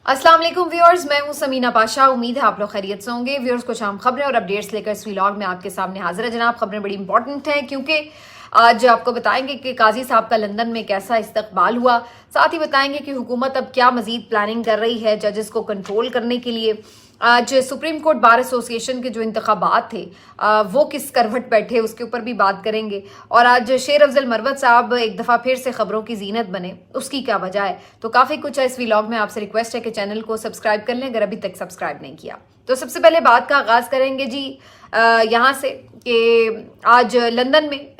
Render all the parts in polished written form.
अस्सलाम वालेकुम व्यूअर्स, मैं हूं समीना पाशा। उम्मीद है आप लोग खैरियत से होंगे। व्यूअर्स, कुछ अहम खबरें और अपडेट्स लेकर इस व्लॉग में आपके सामने हाजिर है जनाब। खबरें बड़ी इंपॉर्टेंट हैं क्योंकि आज आपको बताएंगे कि काजी साहब का लंदन में कैसा इस्तकबाल हुआ। साथ ही बताएंगे कि हुकूमत अब क्या मजीद प्लानिंग कर रही है जजेस को कंट्रोल करने के लिए। आज सुप्रीम कोर्ट बार एसोसिएशन के जो इंतखाबात थे वो किस करवट बैठे, उसके ऊपर भी बात करेंगे। और आज शेर अफजल मरवत साहब एक दफ़ा फिर से खबरों की जीनत बने, उसकी क्या वजह है। तो काफ़ी कुछ है इस व्लॉग में। आपसे रिक्वेस्ट है कि चैनल को सब्सक्राइब कर लें अगर अभी तक सब्सक्राइब नहीं किया। तो सबसे पहले बात का आगाज़ करेंगे जी यहाँ से कि आज लंदन में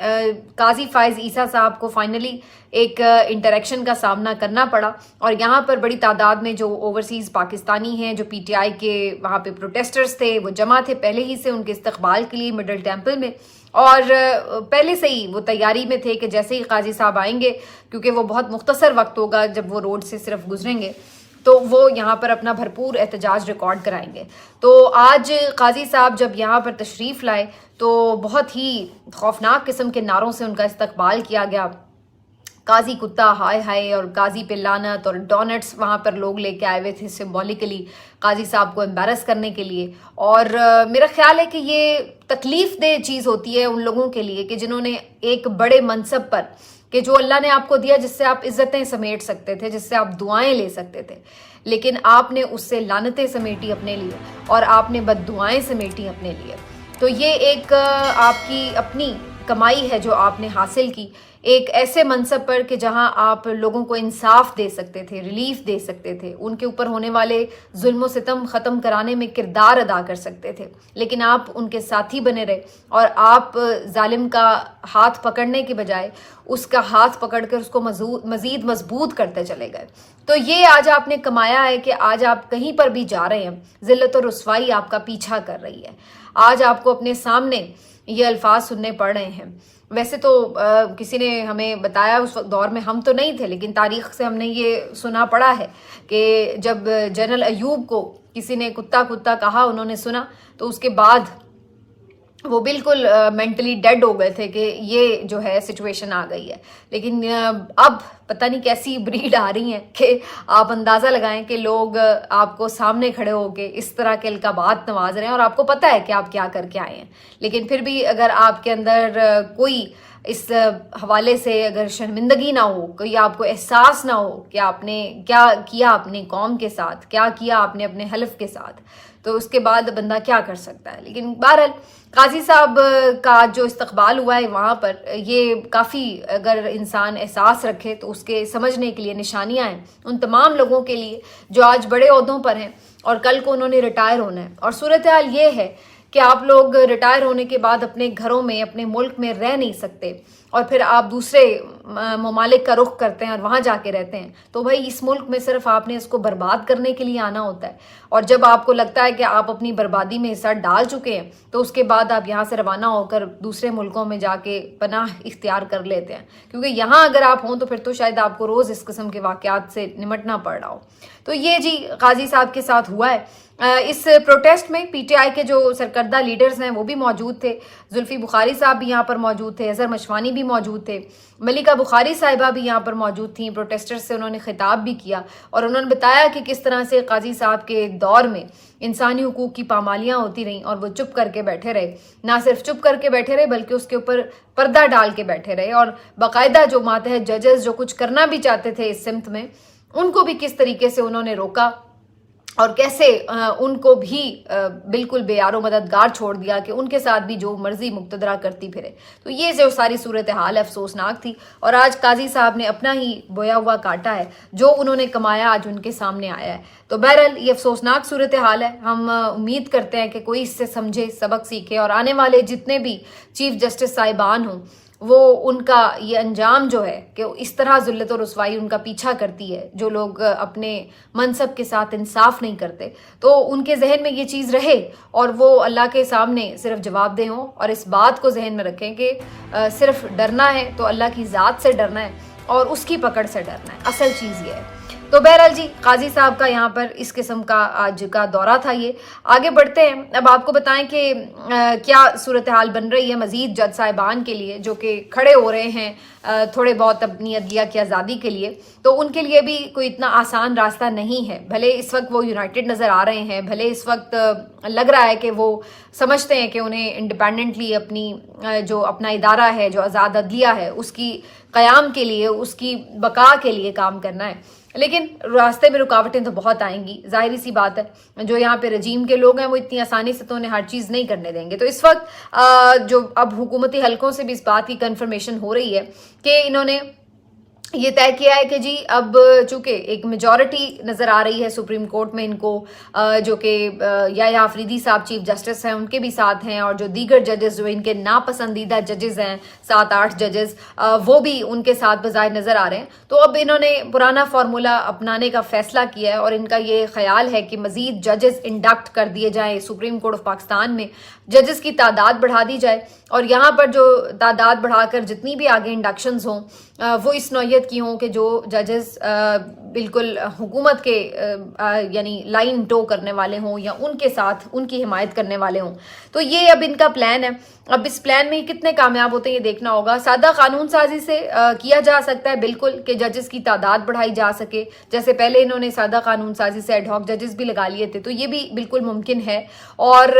काजी फायज ईसा साहब को फाइनली एक इंटरेक्शन का सामना करना पड़ा। और यहाँ पर बड़ी तादाद में जो ओवरसीज़ पाकिस्तानी हैं, जो पीटीआई के वहाँ पे प्रोटेस्टर्स थे, वो जमा थे पहले ही से उनके इस्तकबाल के लिए मिडल टेम्पल में। और पहले से ही वो तैयारी में थे कि जैसे ही काजी साहब आएंगे, क्योंकि वो बहुत मुख्तसर वक्त होगा जब वो रोड से सिर्फ गुजरेंगे, तो वो यहाँ पर अपना भरपूर एहतजाज रिकॉर्ड कराएंगे। तो आज काजी साहब जब यहाँ पर तशरीफ़ लाए तो बहुत ही खौफनाक किस्म के नारों से उनका इस्तकबाल किया गया। काजी कुत्ता, हाय हाय, और काजी पे लानत, और डोनट्स वहाँ पर लोग लेके आए हुए थे सिम्बॉलिकली काजी साहब को एम्बैरस करने के लिए। और मेरा ख्याल है कि ये तकलीफ़ दह चीज़ होती है उन लोगों के लिए कि जिन्होंने एक बड़े मनसब पर, कि जो अल्लाह ने आपको दिया, जिससे आप इज्जतें समेट सकते थे, जिससे आप दुआएं ले सकते थे, लेकिन आपने उससे लानतें समेटी अपने लिए और आपने बद्दुआएं समेटी अपने लिए। तो ये एक आपकी अपनी कमाई है जो आपने हासिल की एक ऐसे मनसब पर कि जहां आप लोगों को इंसाफ दे सकते थे, रिलीफ दे सकते थे, उनके ऊपर होने वाले जुल्म सितम ख़त्म कराने में किरदार अदा कर सकते थे। लेकिन आप उनके साथी बने रहे और आप जालिम का हाथ पकड़ने के बजाय उसका हाथ पकड़ कर उसको मज़ीद मजबूत करते चले गए। तो ये आज आपने कमाया है कि आज आप कहीं पर भी जा रहे हैं, ज़िल्लत और रुसवाई आपका पीछा कर रही है। आज आपको अपने सामने ये अल्फाज सुनने पड़ रहे हैं। वैसे तो किसी ने हमें बताया, उस दौर में हम तो नहीं थे, लेकिन तारीख़ से हमने ये सुना पड़ा है कि जब जनरल अयूब को किसी ने कुत्ता कुत्ता कहा, उन्होंने सुना, तो उसके बाद वो बिल्कुल मेंटली डेड हो गए थे कि ये जो है सिचुएशन आ गई है। लेकिन अब पता नहीं कैसी ब्रीड आ रही है कि आप अंदाज़ा लगाएं कि लोग आपको सामने खड़े होके इस तरह के अलकाबात नवाज रहे हैं और आपको पता है कि आप क्या करके आए हैं। लेकिन फिर भी अगर आपके अंदर कोई इस हवाले से अगर शर्मिंदगी ना हो, कोई आपको एहसास ना हो कि आपने क्या किया अपनी कौम के साथ, क्या किया आपने अपने हलफ के साथ, तो उसके बाद बंदा क्या कर सकता है। लेकिन बहरहाल काजी साहब का जो इस्तकबाल हुआ है वहाँ पर, ये काफ़ी अगर इंसान एहसास रखे तो उसके समझने के लिए निशानियाँ हैं उन तमाम लोगों के लिए जो आज बड़े ओहदों पर हैं और कल को उन्होंने रिटायर होना है। और सूरत हाल ये है कि आप लोग रिटायर होने के बाद अपने घरों में, अपने मुल्क में रह नहीं सकते और फिर आप दूसरे ममालिक का रुख करते हैं और वहाँ जाके रहते हैं। तो भाई इस मुल्क में सिर्फ आपने इसको बर्बाद करने के लिए आना होता है। और जब आपको लगता है कि आप अपनी बर्बादी में हिस्सा डाल चुके हैं तो उसके बाद आप यहाँ से रवाना होकर दूसरे मुल्कों में जाके पनाह इख्तियार कर लेते हैं, क्योंकि यहाँ अगर आप हों तो फिर तो शायद आपको रोज़ इस किस्म के वाक़यात से निमटना पड़ रहा हो। तो ये जी काजी साहब के साथ हुआ है। इस प्रोटेस्ट में पीटीआई के जो सरकर्दा लीडर्स हैं वो भी मौजूद थे। जुल्फी बुखारी साहब भी यहाँ पर मौजूद थे, अजहर मशवानी भी मौजूद थे, मलिका बुखारी साहिबा भी यहाँ पर मौजूद थी। प्रोटेस्टर्स से उन्होंने खिताब भी किया और उन्होंने बताया कि किस तरह से काजी साहब के दौर में इंसानी हुकूक की पामालियाँ होती रहीं और वो चुप करके बैठे रहे। ना सिर्फ चुप करके बैठे रहे बल्कि उसके ऊपर पर्दा डाल के बैठे रहे। और बाकायदा जो मातहत जजेस जो कुछ करना भी चाहते थे इस सिमत में, उनको भी किस तरीके से उन्होंने रोका और कैसे उनको भी बिल्कुल बेयारो मददगार छोड़ दिया कि उनके साथ भी जो मर्जी मुक्तदरा करती फिरे। तो ये जो सारी सूरत हाल अफसोसनाक थी और आज काजी साहब ने अपना ही बोया हुआ काटा है, जो उन्होंने कमाया आज उनके सामने आया है। तो बहरहाल ये अफसोसनाक सूरत हाल है। हम उम्मीद करते हैं कि कोई इससे समझे, सबक सीखे और आने वाले जितने भी चीफ जस्टिस साहिबान हों वो उनका ये अंजाम जो है कि इस तरह ज़िल्लत और रुसवाई उनका पीछा करती है, जो लोग अपने मनसब के साथ इंसाफ नहीं करते, तो उनके जहन में ये चीज़ रहे और वो अल्लाह के सामने सिर्फ जवाबदेह हों। और इस बात को जहन में रखें कि सिर्फ डरना है तो अल्लाह की ज़ात से डरना है और उसकी पकड़ से डरना है। असल चीज़ ये है। تو بہرحال جی قاضی صاحب کا یہاں پر اس قسم کا آج کا دورہ تھا. یہ آگے بڑھتے ہیں. اب آپ کو بتائیں کہ کیا صورتحال بن رہی ہے مزید جج صاحبان کے لیے جو کہ کھڑے ہو رہے ہیں تھوڑے بہت اپنی عدلیہ کی آزادی کے لیے. تو ان کے لیے بھی کوئی اتنا آسان راستہ نہیں ہے. بھلے اس وقت وہ یونائٹڈ نظر آ رہے ہیں, بھلے اس وقت لگ رہا ہے کہ وہ سمجھتے ہیں کہ انہیں انڈیپینڈنٹلی اپنی جو اپنا ادارہ ہے, جو آزاد عدلیہ ہے, اس کی قیام کے لیے, اس کی بقا کے لیے کام کرنا ہے. لیکن راستے میں رکاوٹیں تو بہت آئیں گی, ظاہری سی بات ہے. جو یہاں پہ رجیم کے لوگ ہیں وہ اتنی آسانی سے تو انہیں ہر چیز نہیں کرنے دیں گے. تو اس وقت جو اب حکومتی حلقوں سے بھی اس بات کی کنفرمیشن ہو رہی ہے کہ انہوں نے یہ طے کیا ہے کہ جی اب چونکہ ایک میجورٹی نظر آ رہی ہے سپریم کورٹ میں ان کو, جو کہ یحییٰ آفریدی صاحب چیف جسٹس ہیں ان کے بھی ساتھ ہیں, اور جو دیگر ججز جو ان کے ناپسندیدہ ججز ہیں 7-8 ججز وہ بھی ان کے ساتھ بظاہر نظر آ رہے ہیں. تو اب انہوں نے پرانا فارمولا اپنانے کا فیصلہ کیا ہے اور ان کا یہ خیال ہے کہ مزید ججز انڈکٹ کر دیے جائیں سپریم کورٹ آف پاکستان میں, ججز کی تعداد بڑھا دی جائے, اور یہاں پر جو تعداد بڑھا کر جتنی بھی آگے انڈکشنز ہوں وہ اس نوعیت کی ہوں کہ جو ججز بالکل حکومت کے یعنی لائن ٹو کرنے والے ہوں یا ان کے ساتھ ان کی حمایت کرنے والے ہوں. تو یہ اب ان کا پلان ہے. اب اس پلان میں یہ کتنے کامیاب ہوتے ہیں یہ دیکھنا ہوگا. سادہ قانون سازی سے کیا جا سکتا ہے بالکل کہ ججز کی تعداد بڑھائی جا سکے, جیسے پہلے انہوں نے سادہ قانون سازی سے ایڈ ہاک ججز بھی لگا لیے تھے. تو یہ بھی بالکل ممکن ہے. اور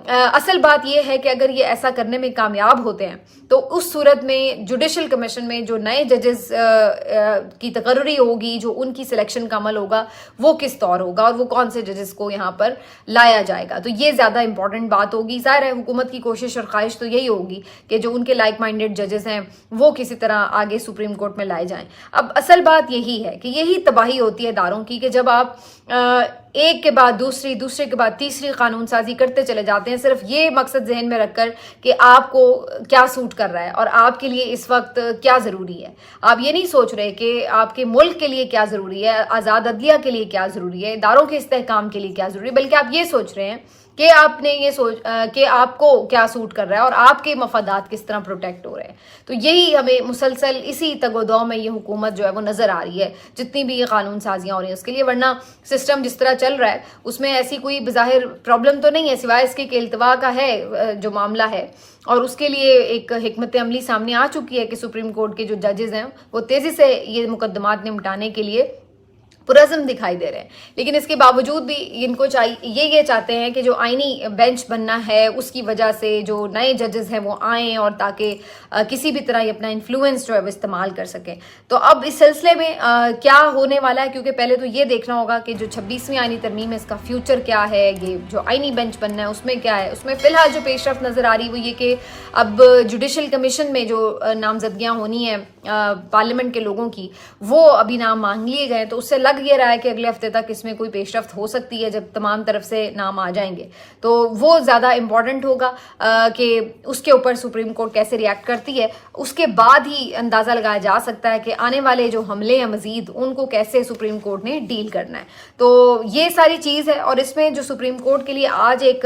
اصل بات یہ ہے کہ اگر یہ ایسا کرنے میں کامیاب ہوتے ہیں تو اس صورت میں جوڈیشل کمیشن میں جو نئے ججز کی تقرری ہوگی, جو ان کی سلیکشن کا عمل ہوگا, وہ کس طور ہوگا اور وہ کون سے ججز کو یہاں پر لایا جائے گا. تو یہ زیادہ امپورٹنٹ بات ہوگی. ظاہر ہے حکومت کی کوشش اور خواہش تو یہی ہوگی کہ جو ان کے لائک مائنڈیڈ ججز ہیں وہ کسی طرح آگے سپریم کورٹ میں لائے جائیں. اب اصل بات یہی ہے کہ یہی تباہی ہوتی ہے اداروں کی کہ جب آپ ایک کے بعد دوسری, دوسرے کے بعد تیسری قانون سازی کرتے چلے جاتے ہیں صرف یہ مقصد ذہن میں رکھ کر کہ آپ کو کیا سوٹ کر رہا ہے اور آپ کے لیے اس وقت کیا ضروری ہے. آپ یہ نہیں سوچ رہے کہ آپ کے ملک کے لیے کیا ضروری ہے, آزاد عدلیہ کے لیے کیا ضروری ہے, اداروں کے استحکام کے لیے کیا ضروری ہے, بلکہ آپ یہ سوچ رہے ہیں کہ آپ نے یہ کہ آپ کو کیا سوٹ کر رہا ہے اور آپ کے مفادات کس طرح پروٹیکٹ ہو رہے ہیں. تو یہی ہمیں مسلسل اسی تگ و دو میں یہ حکومت جو ہے وہ نظر آ رہی ہے جتنی بھی یہ قانون سازیاں ہو رہی ہیں اس کے لیے. ورنہ سسٹم جس طرح چل رہا ہے اس میں ایسی کوئی بظاہر پرابلم تو نہیں ہے سوائے اس کے کہ التوا کا ہے جو معاملہ ہے, اور اس کے لیے ایک حکمت عملی سامنے آ چکی ہے کہ سپریم کورٹ کے جو ججز ہیں وہ تیزی سے یہ مقدمات نمٹانے کے لیے پرعزم دکھائی دے رہے ہیں. لیکن اس کے باوجود بھی ان کو یہ چاہتے ہیں کہ جو آئینی بینچ بننا ہے اس کی وجہ سے جو نئے ججز ہیں وہ آئیں اور تاکہ کسی بھی طرح یہ اپنا انفلوئنس جو ہے وہ استعمال کر سکیں. تو اب اس سلسلے میں کیا ہونے والا ہے, کیونکہ پہلے تو یہ دیکھنا ہوگا کہ جو 26ویں آئینی ترمیم ہے اس کا فیوچر کیا ہے, یہ جو آئینی بینچ بننا ہے اس میں کیا ہے. اس میں فی الحال جو پیش رفت نظر آ رہی وہ یہ کہ اب جوڈیشل کمیشن میں جو نامزدگیاں ہونی ہیں پارلیمنٹ کے لوگوں کی وہ ابھی نام مانگ لیے گئے. تو اس سے لگ یہ رہا ہے کہ اگلے ہفتے تک اس میں کوئی پیش رفت ہو سکتی ہے جب تمام طرف سے نام آ جائیں گے. تو وہ زیادہ امپورٹنٹ ہوگا کہ اس کے اوپر سپریم کورٹ کیسے ریئیکٹ کرتی ہے. اس کے بعد ہی اندازہ لگایا جا سکتا ہے کہ آنے والے جو حملے ہیں مزید ان کو کیسے سپریم کورٹ نے ڈیل کرنا ہے. تو یہ ساری چیز ہے. اور اس میں جو سپریم کورٹ کے لیے آج ایک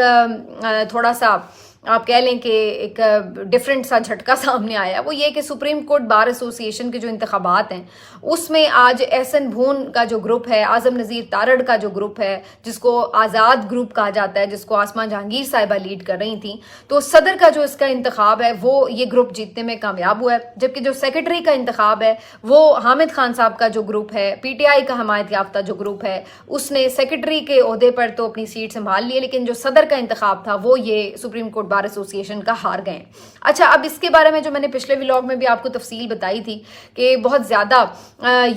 تھوڑا سا آپ کہہ لیں کہ ایک ڈفرینٹ سا جھٹکا سامنے آیا وہ یہ کہ سپریم کورٹ بار ایسوسی ایشن کے جو انتخابات ہیں اس میں آج احسن بھون کا جو گروپ ہے, اعظم نذیر تارڑ کا جو گروپ ہے جس کو آزاد گروپ کہا جاتا ہے, جس کو آسما جہانگیر صاحبہ لیڈ کر رہی تھیں, تو صدر کا جو اس کا انتخاب ہے وہ یہ گروپ جیتنے میں کامیاب ہوا ہے. جبکہ جو سیکرٹری کا انتخاب ہے وہ حامد خان صاحب کا جو گروپ ہے, پی ٹی آئی کا حمایت یافتہ جو گروپ ہے, اس نے سیکرٹری کے عہدے پر تو اپنی سیٹ سنبھال لی, لیکن جو صدر کا انتخاب تھا وہ یہ سپریم کورٹ بار ایسوسی ایشن کا ہار گئے. اچھا, اب اس کے بارے میں جو میں نے پچھلے ولاگ میں بھی آپ کو تفصیل بتائی تھی کہ بہت زیادہ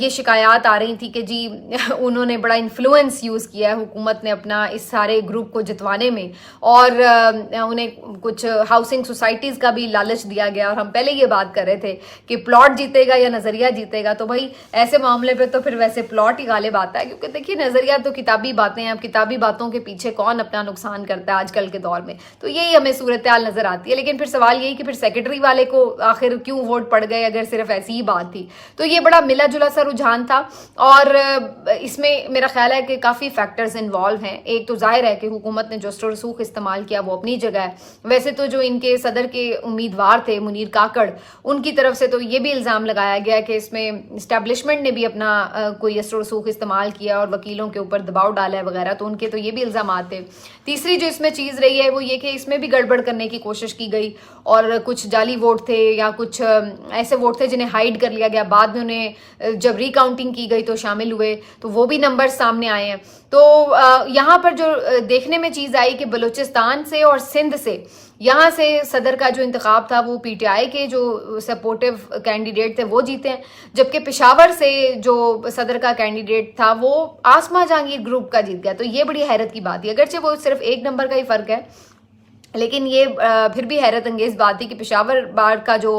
یہ شکایات آ رہی تھی کہ جی انہوں نے بڑا انفلوئنس یوز کیا ہے حکومت نے اپنا اس سارے گروپ کو جتوانے میں, اور انہیں کچھ ہاؤسنگ سوسائٹیز کا بھی لالچ دیا گیا. اور ہم پہلے یہ بات کر رہے تھے کہ پلاٹ جیتے گا یا نظریہ جیتے گا, تو بھائی ایسے معاملے پہ تو پھر ویسے پلاٹ ہی غالب آتا ہے, کیونکہ دیکھیے نظریہ تو کتابی باتیں ہیں, اب کتابی باتوں کے پیچھے کون اپنا نقصان کرتا ہے آج کل کے دور میں. تو یہی ہمیں सूरत-ए-हाल नजर आती है। लेकिन फिर सवाल यही कि फिर सेक्रेटरी वाले को आखिर क्यों वोट पड़ गए अगर सिर्फ ऐसी ही बात थी। तो ये बड़ा मिला जुला सा रुझान था और इसमें मेरा ख्याल है कि काफ़ी फैक्टर्स इन्वॉल्व हैं। एक तो जाहिर है कि हुकूमत ने जो अस्त्र रसूख इस्तेमाल किया वो अपनी जगह है। वैसे तो जो इनके सदर के उम्मीदवार थे मुनीर काकड़, उनकी तरफ से तो ये भी इल्ज़ाम लगाया गया कि इसमें इस्टेब्लिशमेंट ने भी अपना कोई अस्त्र रसूख इस्तेमाल किया और वकीलों के ऊपर दबाव डाला है वगैरह, तो उनके तो ये भी इल्ज़ाम थे। तीसरी जो इसमें चीज़ रही है वो ये कि इसमें भी गड़बड़ करने की कोशिश की गई और कुछ जाली वोट थे या कुछ ऐसे वोट थे जिन्हें हाइड कर लिया गया, बाद में उन्हें जब रिकाउंटिंग की गई तो शामिल हुए, तो वो भी नंबर सामने आए हैं। तो यहाँ पर जो देखने में चीज़ आई कि बलूचिस्तान से और सिंध से, यहाँ से सदर का जो इंतखाब था वो पीटीआई के जो सपोर्टिव कैंडिडेट थे वो जीते हैं, जबकि पेशावर से जो सदर का कैंडिडेट था वो आसमा जहांगीर ग्रुप का जीत गया। तो ये बड़ी हैरत की बात है, अगरचे वो सिर्फ एक नंबर का ही फ़र्क है, लेकिन ये फिर भी हैरत अंगेज़ बात थी कि पेशावर बार का जो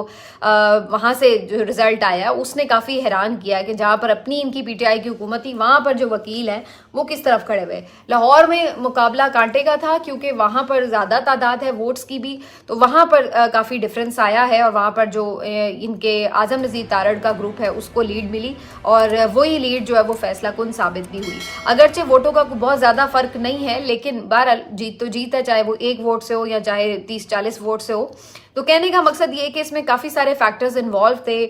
वहाँ से जो रिज़ल्ट आया उसने काफ़ी हैरान किया कि जहाँ पर अपनी इनकी पीटीआई की हुकूमत थी वहाँ पर जो वकील हैं वो किस तरफ खड़े हुए। लाहौर में मुकाबला कांटे का था क्योंकि वहाँ पर ज़्यादा तादाद है वोट्स की भी, तो वहाँ पर काफ़ी डिफरेंस आया है और वहाँ पर जो इनके आज़म नज़ीर तारड़ का ग्रुप है उसको लीड मिली और वही लीड जो है वो फैसला कुन साबित भी हुई। अगरचे वोटों का बहुत ज़्यादा फ़र्क नहीं है, लेकिन बहरहाल जीत तो जीत है, चाहे वो एक वोट से हो या चाहे 30-40 वोट से हो। तो कहने का मकसद ये है कि इसमें काफ़ी सारे फैक्टर्स इन्वॉल्व थे,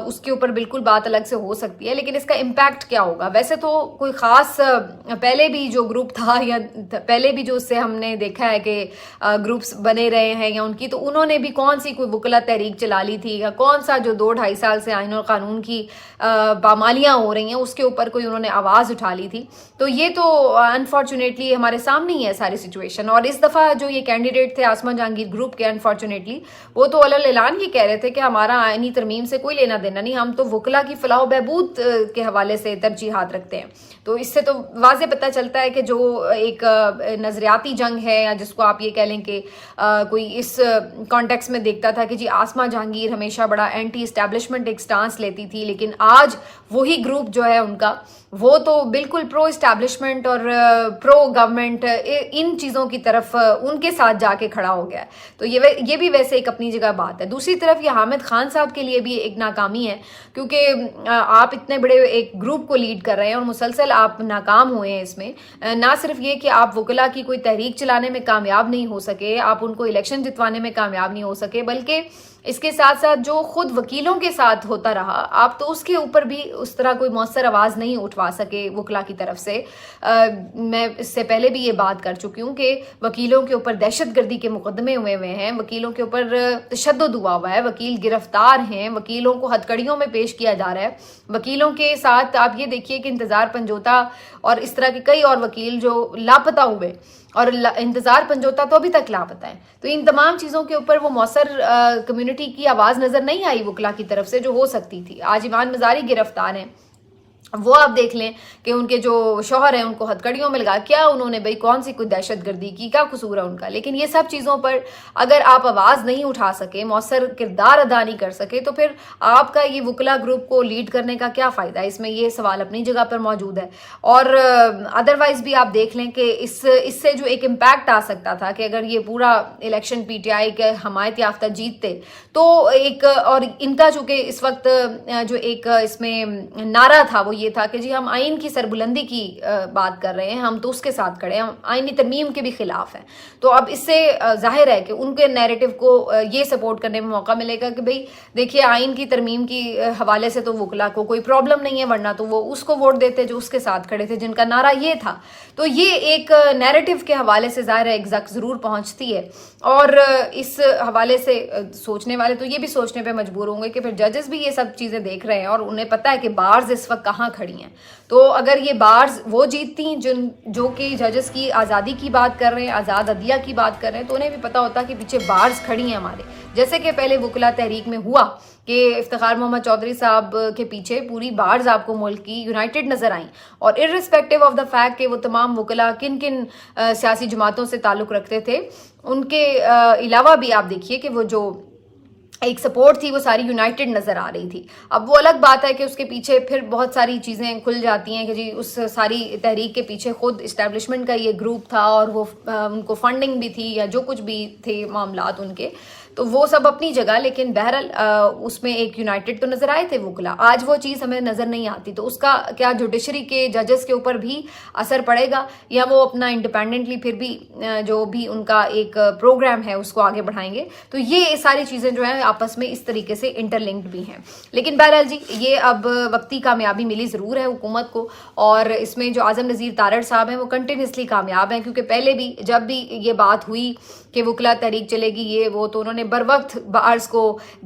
उसके ऊपर बिल्कुल बात अलग से हो सकती है, लेकिन इसका इम्पैक्ट क्या होगा। वैसे तो कोई ख़ास पहले भी जो ग्रुप था या पहले भी जो उससे हमने देखा है कि ग्रुप्स बने रहे हैं या उनकी, तो उन्होंने भी कौन सी कोई वकला तहरीक चला ली थी या कौन सा जो 2-2.5 साल से आईन और कानून की पामालियाँ हो रही हैं उसके ऊपर कोई उन्होंने आवाज़ उठा ली थी। तो ये तो अनफॉर्चुनेटली हमारे सामने ही है सारी सिचुएशन। और इस दफ़ा जो ये कैंडिडेट थे आसमा जहांगीर ग्रुप के, अनफॉर्चुनेटली वो तो अलल ऐलान ही कह रहे थे कि हमारा आईनी तरमीम से कोई लेना देना नहीं, हम तो वकला की फलाह बहबूद के हवाले से तरजीहात रखते हैं। तो इससे तो वाज़े पता चलता है कि जो एक नज़रियाती जंग है या जिसको आप ये कह लें कि कोई इस कॉन्टेक्स्ट में देखता था कि जी आसमा जहांगीर हमेशा बड़ा एंटी इस्टेब्लिशमेंट एक स्टांस लेती थी, लेकिन आज वही ग्रुप जो है उनका वो तो बिल्कुल प्रो इस्टेब्लिशमेंट और प्रो गवर्नमेंट इन चीज़ों की तरफ उनके साथ जाके खड़ा हो गया है। तो ये भी वैसे एक अपनी जगह बात है। दूसरी तरफ ये हामिद खान साहब के लिए भी एक नाकामी है, क्योंकि आप इतने बड़े एक ग्रुप को लीड कर रहे हैं और मुसलसल आप नाकाम हुए हैं इसमें। ना सिर्फ ये कि आप वकला की कोई तहरीक चलाने में कामयाब नहीं हो सके, आप उनको इलेक्शन जितवाने में कामयाब नहीं हो सके, बल्कि इसके साथ साथ जो खुद वकीलों के साथ होता रहा आप तो उसके ऊपर भी उस तरह कोई मौसर आवाज़ नहीं उठवा सके वकला की तरफ से। मैं इससे पहले भी ये बात कर चुकी हूँ कि वकीलों के ऊपर दहशतगर्दी के मुकदमे हुए हैं, वकीलों के ऊपर तशद्दुद हुआ है, वकील गिरफ्तार हैं, वकीलों को हथकड़ियों में पेश किया जा रहा है। वकीलों के साथ आप ये देखिए कि इंतज़ार पंजोता और इस तरह के कई और वकील जो लापता हुए और इंतज़ार पंजोता तो अभी तक लापता है। तो इन तमाम चीज़ों के ऊपर वो मौसर कम्युनिटी की आवाज़ नज़र नहीं आई वकला की तरफ से जो हो सकती थी। आज ईमान मज़ारी गिरफ्तार हैं, वो आप देख लें कि उनके जो शौहर हैं उनको हथकड़ियों में लगा, क्या उन्होंने भाई कौन सी कोई दहशतगर्दी की, क्या कसूर है उनका। लेकिन ये सब चीज़ों पर अगर आप आवाज़ नहीं उठा सके, मौसर किरदार अदा नहीं कर सके, तो फिर आपका ये वकला ग्रुप को लीड करने का क्या फ़ायदा है। इसमें ये सवाल अपनी जगह पर मौजूद है। और अदरवाइज़ भी आप देख लें कि इससे जो एक इम्पैक्ट आ सकता था कि अगर ये पूरा इलेक्शन पीटीआई के हमायत याफ्ता जीतते तो एक, और इनका चूँकि इस वक्त जो एक इसमें नारा था वो ये था कि जी हम आइन की सरबुलंदी की बात कर रहे हैं, हम तो उसके साथ खड़े हैं, हम आइनी तरमीम के भी खिलाफ हैं। तो अब इससे जाहिर है कि उनके नैरेटिव को ये सपोर्ट करने में मौका मिलेगा कि भाई देखिए आइन की तरमीम की हवाले से तो वकला को कोई प्रॉब्लम नहीं है, वरना तो वो उसको वोट देते जो उसके साथ खड़े थे जिनका नारा ये था। तो ये एक नैरेटिव के हवाले से जाहिर है एक जक ज़रूर पहुँचती है। और इस हवाले से सोचने वाले तो ये भी सोचने पे मजबूर होंगे कि फिर जजेस भी ये सब चीज़ें देख रहे हैं और उन्हें पता है कि बार्स इस वक्त कहाँ खड़ी हैं। तो अगर ये बार्स वो जीतती जो कि जजेस की आज़ादी की बात कर रहे हैं, आज़ाद अदलिया की बात कर रहे हैं, तो उन्हें भी पता होता कि पीछे बार्स खड़ी हैं हमारे, जैसे कि पहले वकला तहरीक में हुआ कि इफ्तिखार मोहम्मद चौधरी साहब के पीछे पूरी बार्स आपको मुल्क की यूनाइटेड नज़र आई। और इर्रिस्पेक्टिव ऑफ द फैक्ट कि वो तमाम वकला किन किन सियासी जमातों से ताल्लुक़ रखते थे, उनके अलावा भी आप देखिए कि वो जो ایک سپورٹ تھی وہ ساری یونائٹڈ نظر آ رہی تھی. اب وہ الگ بات ہے کہ اس کے پیچھے پھر بہت ساری چیزیں کھل جاتی ہیں کہ جی اس ساری تحریک کے پیچھے خود اسٹیبلشمنٹ کا یہ گروپ تھا اور وہ ان کو فنڈنگ بھی تھی یا جو کچھ بھی تھے معاملات ان کے, تو وہ سب اپنی جگہ, لیکن بہرحال اس میں ایک یونائٹڈ تو نظر آئے تھے وکلا. آج وہ چیز ہمیں نظر نہیں آتی, تو اس کا کیا جوڈیشری کے ججز کے اوپر بھی اثر پڑے گا یا وہ اپنا انڈیپینڈنٹلی پھر بھی جو بھی ان کا ایک پروگرام ہے اس کو آگے بڑھائیں گے؟ تو یہ ساری چیزیں جو ہیں آپس میں اس طریقے سے انٹر لنکڈ بھی ہیں. لیکن بہرحال جی یہ اب وقتی کامیابی ملی ضرور ہے حکومت کو, اور اس میں جو اعظم نذیر تارڑ صاحب ہیں وہ کنٹینیوسلی کامیاب ہیں, کیونکہ پہلے بھی جب بھی یہ بات ہوئی کہ وکلا تحریک چلے گی یہ وہ, تو انہوں نے بر وقت بارز کو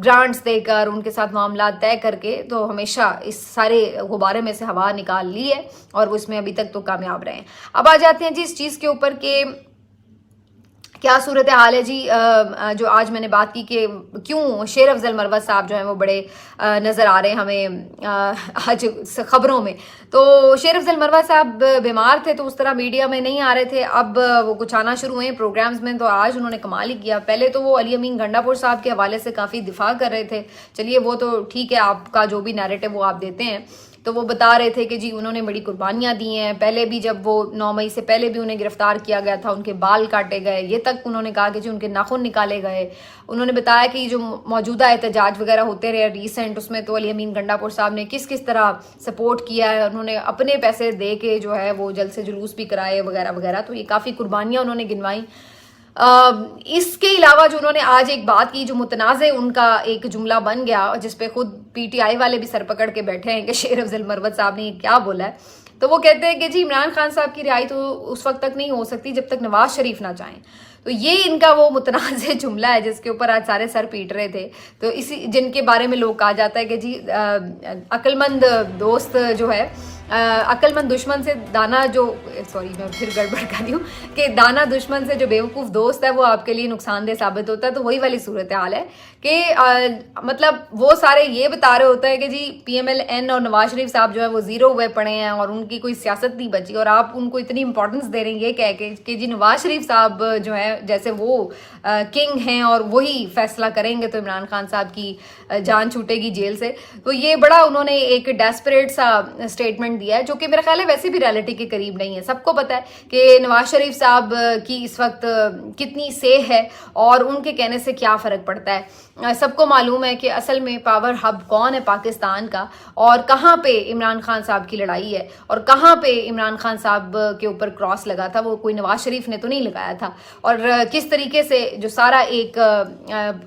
گرانٹس دے کر ان کے ساتھ معاملات طے کر کے تو ہمیشہ اس سارے غبارے میں سے ہوا نکال لی ہے, اور وہ اس میں ابھی تک تو کامیاب رہے ہیں. اب آ جاتے ہیں جی اس چیز کے اوپر کہ کیا صورتحال ہے جی. جو آج میں نے بات کی کہ کیوں شیر افضل مروت صاحب جو ہیں وہ بڑے نظر آ رہے ہیں ہمیں آج خبروں میں. تو شیر افضل مروت صاحب بیمار تھے تو اس طرح میڈیا میں نہیں آ رہے تھے, اب وہ کچھ آنا شروع ہوئے پروگرامز میں, تو آج انہوں نے کمال ہی کیا. پہلے تو وہ علی امین گنڈا پور صاحب کے حوالے سے کافی دفاع کر رہے تھے, چلیے وہ تو ٹھیک ہے, آپ کا جو بھی نیریٹو وہ آپ دیتے ہیں. تو وہ بتا رہے تھے کہ جی انہوں نے بڑی قربانیاں دی ہیں, پہلے بھی جب وہ 9 مئی سے پہلے بھی انہیں گرفتار کیا گیا تھا, ان کے بال کاٹے گئے, یہ تک انہوں نے کہا کہ جی ان کے ناخن نکالے گئے. انہوں نے بتایا کہ جو موجودہ احتجاج وغیرہ ہوتے رہے ریسنٹ, اس میں تو علی امین گنڈا پور صاحب نے کس طرح سپورٹ کیا ہے, انہوں نے اپنے پیسے دے کے جو ہے وہ جلد سے جلوس بھی کرائے وغیرہ وغیرہ. تو یہ کافی قربانیاں انہوں نے گنوائیں. اس کے علاوہ جو انہوں نے آج ایک بات کی جو متنازع ان کا ایک جملہ بن گیا, جس پہ خود پی ٹی آئی والے بھی سر پکڑ کے بیٹھے ہیں کہ شیر افضل مروت صاحب نے کیا بولا ہے. تو وہ کہتے ہیں کہ جی عمران خان صاحب کی رہائی تو اس وقت تک نہیں ہو سکتی جب تک نواز شریف نہ چاہیں. تو یہ ان کا وہ متنازع جملہ ہے جس کے اوپر آج سارے سر پیٹ رہے تھے. تو اسی جن کے بارے میں لوگ کہا جاتا ہے کہ جی عقل مند دوست جو ہے, عقل مند دشمن سے دانا جو میں پھر گڑبڑ کر رہی ہوں کہ دانا دشمن سے جو بیوقوف دوست ہے وہ آپ کے لیے نقصان دہ ثابت ہوتا ہے. تو وہی والی صورتحال ہے کہ مطلب وہ سارے یہ بتا رہے ہوتا ہے کہ جی پی ایم ایل این اور نواز شریف صاحب جو ہے وہ زیرو ہوئے پڑے ہیں اور ان کی کوئی سیاست نہیں بچی, اور آپ ان کو اتنی امپورٹنس دے رہے ہیں یہ کہہ کے کہ جی نواز شریف صاحب جو ہے جیسے وہ کنگ ہیں اور وہی فیصلہ کریں گے تو عمران خان صاحب کی جان چھوٹے گی جیل سے. تو یہ بڑا انہوں نے ایک ڈیسپریٹ سا اسٹیٹمنٹ دیا ہے جو کہ میرا خیال ہے ویسے بھی ریئلٹی کے قریب نہیں ہے. سب کو پتہ ہے کہ نواز شریف صاحب کی اس وقت کتنی سے ہے اور ان کے کہنے سے کیا فرق پڑتا ہے. سب کو معلوم ہے کہ اصل میں پاور ہب کون ہے پاکستان کا, اور کہاں پہ عمران خان صاحب کی لڑائی ہے, اور کہاں پہ عمران خان صاحب کے اوپر کراس لگا تھا. وہ کوئی نواز شریف نے تو نہیں لگایا تھا. اور کس طریقے سے جو سارا ایک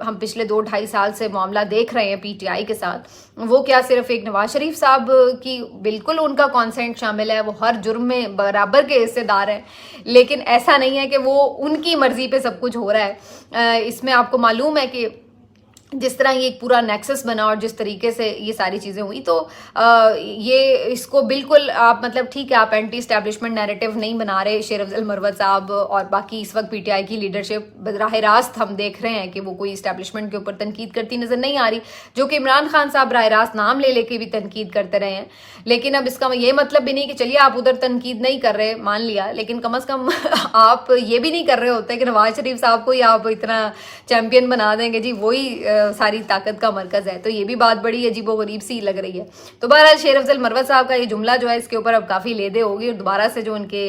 ہم پچھلے 2-2.5 سال سے معاملہ دیکھ رہے ہیں پی ٹی آئی کے ساتھ, وہ کیا صرف ایک نواز شریف صاحب کی بالکل ان کا کانسینٹ شامل ہے, وہ ہر جرم میں برابر کے حصے دار ہیں, لیکن ایسا نہیں ہے کہ وہ ان کی مرضی پہ سب کچھ ہو رہا ہے. اس میں آپ کو معلوم ہے کہ جس طرح یہ ایک پورا نیکسس بنا اور جس طریقے سے یہ ساری چیزیں ہوئی, تو یہ اس کو بالکل آپ مطلب ٹھیک ہے آپ اینٹی اسٹیبلشمنٹ نیریٹو نہیں بنا رہے شیر افضل مروت صاحب, اور باقی اس وقت پی ٹی آئی کی لیڈرشپ براہ راست ہم دیکھ رہے ہیں کہ وہ کوئی اسٹیبلشمنٹ کے اوپر تنقید کرتی نظر نہیں آ رہی, جو کہ عمران خان صاحب براہ راست نام لے لے کے بھی تنقید کرتے رہے ہیں. لیکن اب اس کا یہ مطلب بھی نہیں کہ چلیے آپ ادھر تنقید نہیں کر رہے, مان لیا, لیکن کم از کم آپ یہ بھی نہیں کر رہے ہوتے کہ نواز شریف صاحب کو ہی آپ اتنا چیمپئن بنا دیں گے جی وہی ساری طاقت کا مرکز ہے. تو یہ بھی بات بڑی عجیب و غریب سی لگ رہی ہے. تو بہرحال شیر افضل مروت صاحب کا یہ جملہ جو ہے اس کے اوپر اب کافی لیدے ہوگی, اور دوبارہ سے جو ان کے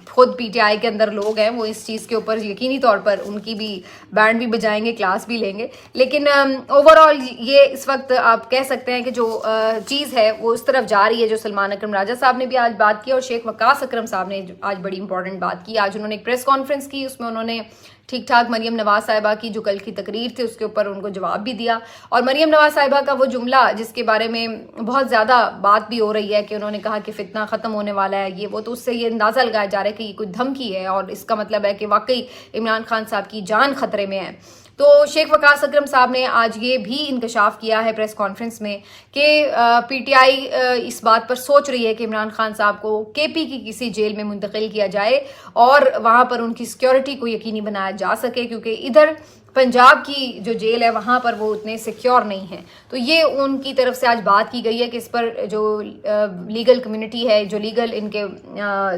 خود پی ٹی آئی کے اندر لوگ ہیں وہ اس چیز کے اوپر یقینی طور پر ان کی بھی بینڈ بھی بجائیں گے, کلاس بھی لیں گے. لیکن اوور آل یہ اس وقت آپ کہہ سکتے ہیں کہ جو چیز ہے وہ اس طرف جا رہی ہے جو سلمان اکرم راجہ صاحب نے بھی آج بات کی, اور شیخ وقاص اکرم صاحب نے آج بڑی امپورٹنٹ بات کی. آج انہوں نے ایک پریس کانفرنس کی, اس میں انہوں نے ٹھیک ٹھاک مریم نواز صاحبہ کی جو کل کی تقریر تھی اس کے اوپر ان کو جواب بھی دیا, اور مریم نواز صاحبہ کا وہ جملہ جس کے بارے میں بہت زیادہ بات بھی ہو رہی ہے کہ انہوں نے کہا کہ فتنہ ختم ہونے والا ہے یہ وہ, تو اس سے یہ اندازہ لگایا جا رہا ہے کہ یہ کوئی دھمکی ہے, اور اس کا مطلب ہے کہ واقعی عمران خان صاحب کی جان خطرے میں ہے. تو شیخ وقاص اکرم صاحب نے آج یہ بھی انکشاف کیا ہے پریس کانفرنس میں کہ پی ٹی آئی اس بات پر سوچ رہی ہے کہ عمران خان صاحب کو کے پی کی کسی جیل میں منتقل کیا جائے اور وہاں پر ان کی سیکیورٹی کو یقینی بنایا جا سکے, کیونکہ ادھر पंजाब की जो जेल है वहाँ पर वो उतने सिक्योर नहीं हैं। तो ये उनकी तरफ से आज बात की गई है कि इस पर जो लीगल कम्युनिटी है, जो लीगल इनके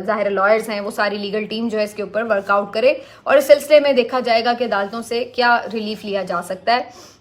ज़ाहिर लॉयर्स हैं, वो सारी लीगल टीम जो है इसके ऊपर वर्कआउट करे और इस सिलसिले में देखा जाएगा कि अदालतों से क्या रिलीफ लिया जा सकता है।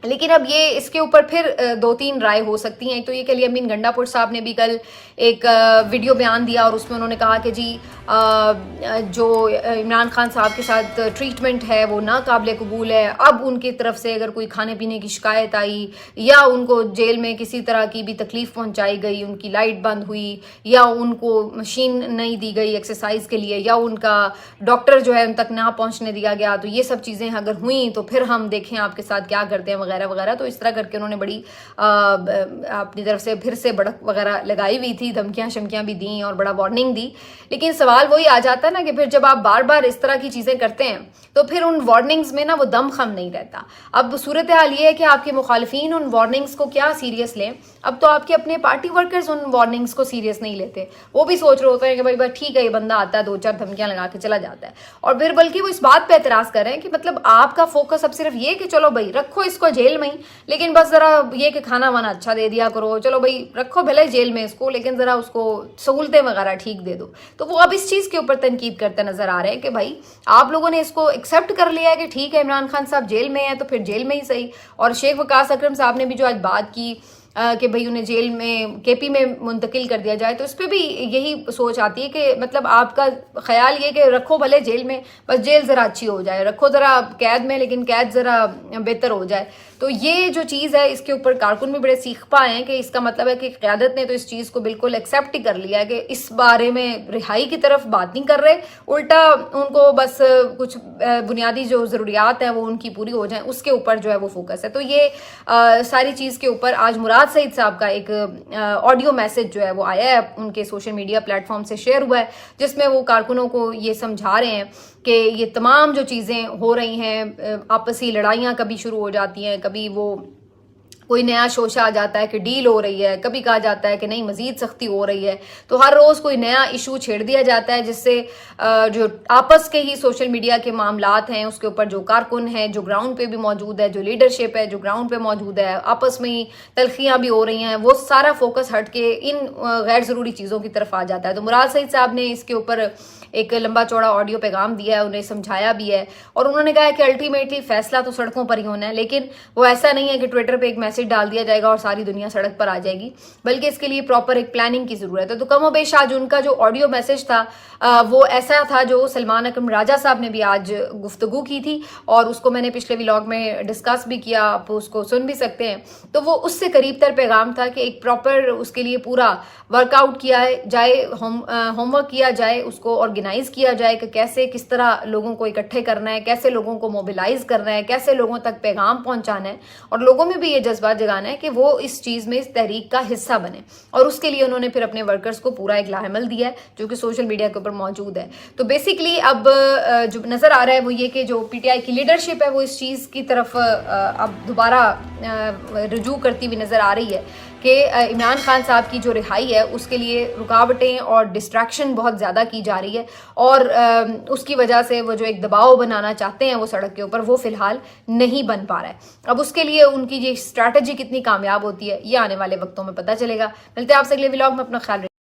लेकिन अब ये इसके ऊपर फिर 2-3 राय हो सकती हैं। तो ये कली अमीन गंडापुर साहब ने भी कल एक वीडियो बयान दिया और उसमें उन्होंने कहा कि जी जो इमरान खान साहब के साथ ट्रीटमेंट है वो नाकाबिले कबूल है। अब उनकी तरफ से अगर कोई खाने पीने की शिकायत आई या उनको जेल में किसी तरह की भी तकलीफ पहुंचाई गई, उनकी लाइट बंद हुई या उनको मशीन नहीं दी गई एक्सरसाइज के लिए या उनका डॉक्टर जो है उन तक ना पहुंचने दिया गया, तो ये सब चीज़ें अगर हुई तो फिर हम देखें आपके साथ क्या करते हैं वगैरह वगैरह। तो इस तरह करके उन्होंने बड़ी अपनी तरफ से फिर से बड़क वगैरह लगाई हुई थी, धमकियां शमकियां भी दी और बड़ा वार्निंग दी। लेकिन सवाल वही आ जाता है ना कि फिर जब आप बार बार इस तरह की चीज़ें करते हैं तो फिर उन वार्निंग्स में ना वो दम खम नहीं रहता। अब सूरत हाल ये है कि आपके मुखालिफिन उन वार्निंग्स को क्या सीरियस लें। अब तो आपके अपने पार्टी वर्कर्स उन वार्निंग्स को सीरियस नहीं लेते, वो भी सोच रहे होते हैं कि भाई बस ठीक है, ये बंदा आता है 2-4 धमकियां लगा के चला जाता है। और फिर बल्कि वो इस बात पे एतराज़ कर रहे हैं कि मतलब आपका फोकस अब सिर्फ ये कि चलो भाई रखो इसको जेल में ही, लेकिन बस ज़रा ये कि खाना वाना अच्छा दे दिया करो, चलो भाई रखो भले जेल में इसको, लेकिन ज़रा उसको सहूलतें वगैरह ठीक दे दो। तो वो अब इस चीज़ के ऊपर तनकीद करते नजर आ रहे हैं कि भाई आप लोगों ने इसको एक्सेप्ट कर लिया है कि ठीक है इमरान खान साहब जेल में है तो फिर जेल में ही सही। और शेख वकास अकरम साहब ने भी जो आज बात की कि भाई उन्हें जेल में केपी में मुंतकिल कर दिया जाए, तो इस पर भी यही सोच आती है कि मतलब आपका ख्याल ये कि रखो भले जेल में, बस जेल ज़रा अच्छी हो जाए, रखो ज़रा कैद में लेकिन कैद ज़रा बेहतर हो जाए। तो ये जो चीज़ है इसके ऊपर कारकुन भी बड़े सीख पाए हैं कि इसका मतलब है कि क़यादत ने तो इस चीज़ को बिल्कुल एक्सेप्ट ही कर लिया है कि इस बारे में रिहाई की तरफ बात नहीं कर रहे, उल्टा उनको बस कुछ बुनियादी जो ज़रूरियात हैं वो उनकी पूरी हो जाए उसके ऊपर जो है वो फोकस है। तो ये सारी चीज़ के ऊपर आज मुराद सईद साहब का एक ऑडियो मैसेज जो है वो आया है, उनके सोशल मीडिया प्लेटफॉर्म से शेयर हुआ है, जिसमें वो कारकुनों को ये समझा रहे हैं कि ये तमाम जो चीज़ें हो रही हैं, आपसी लड़ाइयाँ कभी शुरू हो जाती हैं, कभी वो कोई नया शोशा आ जाता है कि डील हो रही है, कभी कहा जाता है कि नहीं मजीद सख्ती हो रही है, तो हर रोज़ कोई नया इशू छेड़ दिया जाता है जिससे जो आपस के ही सोशल मीडिया के मामलात हैं उसके ऊपर जो कारकुन हैं, जो ग्राउंड पे भी मौजूद है, जो लीडरशिप है जो ग्राउंड पे मौजूद है, आपस में ही तलखियाँ भी हो रही हैं, वो सारा फोकस हट के इन गैर ज़रूरी चीज़ों की तरफ आ जाता है। तो मुराद सईद साहब ने इसके ऊपर एक लंबा चौड़ा ऑडियो पैगाम दिया है, उन्हें समझाया भी है और उन्होंने कहा है कि अल्टीमेटली फैसला तो सड़कों पर ही होना है, लेकिन वो ऐसा नहीं है कि ट्विटर पे एक मैसेज डाल दिया जाएगा और सारी दुनिया सड़क पर आ जाएगी, बल्कि इसके लिए प्रॉपर एक प्लानिंग की ज़रूरत है। तो कम बेश आज उनका जो ऑडियो मैसेज था वो ऐसा था जो सलमान अकरम राजा साहब ने भी आज गुफ्तगू की थी और उसको मैंने पिछले व्लॉग में डिस्कस भी किया, आप उसको सुन भी सकते हैं। तो वो उससे करीब तर पैगाम था कि एक प्रॉपर उसके लिए पूरा वर्कआउट किया जाए, होमवर्क किया जाए, उसको ऑर्गेनाइज किया जाए कि कैसे किस तरह लोगों को इकट्ठे करना है, कैसे लोगों को मोबिलाइज करना है, कैसे लोगों तक पैगाम पहुंचाना है और लोगों में भी ये जज्बा जगाना है कि वो इस चीज़ में इस तहरीक का हिस्सा बने। और उसके लिए उन्होंने फिर अपने वर्कर्स को पूरा एक लाहमल दिया है जो कि सोशल मीडिया के ऊपर मौजूद है। तो बेसिकली अब जो नज़र आ रहा है वो ये कि जो पीटीआई की लीडरशिप है वो इस चीज़ की तरफ अब दोबारा रुजू करती हुई नज़र आ रही है कि इमरान खान साहब की जो रिहाई है उसके लिए रुकावटें और डिस्ट्रैक्शन बहुत ज़्यादा की जा रही है और उसकी वजह से वो जो एक दबाव बनाना चाहते हैं वो सड़क के ऊपर, वो फ़िलहाल नहीं बन पा रहा है। अब उसके लिए उनकी ये स्ट्रैटेजी कितनी कामयाब होती है ये आने वाले वक्तों में पता चलेगा। मिलते हैं आपसे अगले व्लॉग में, अपना ख्याल रखिए।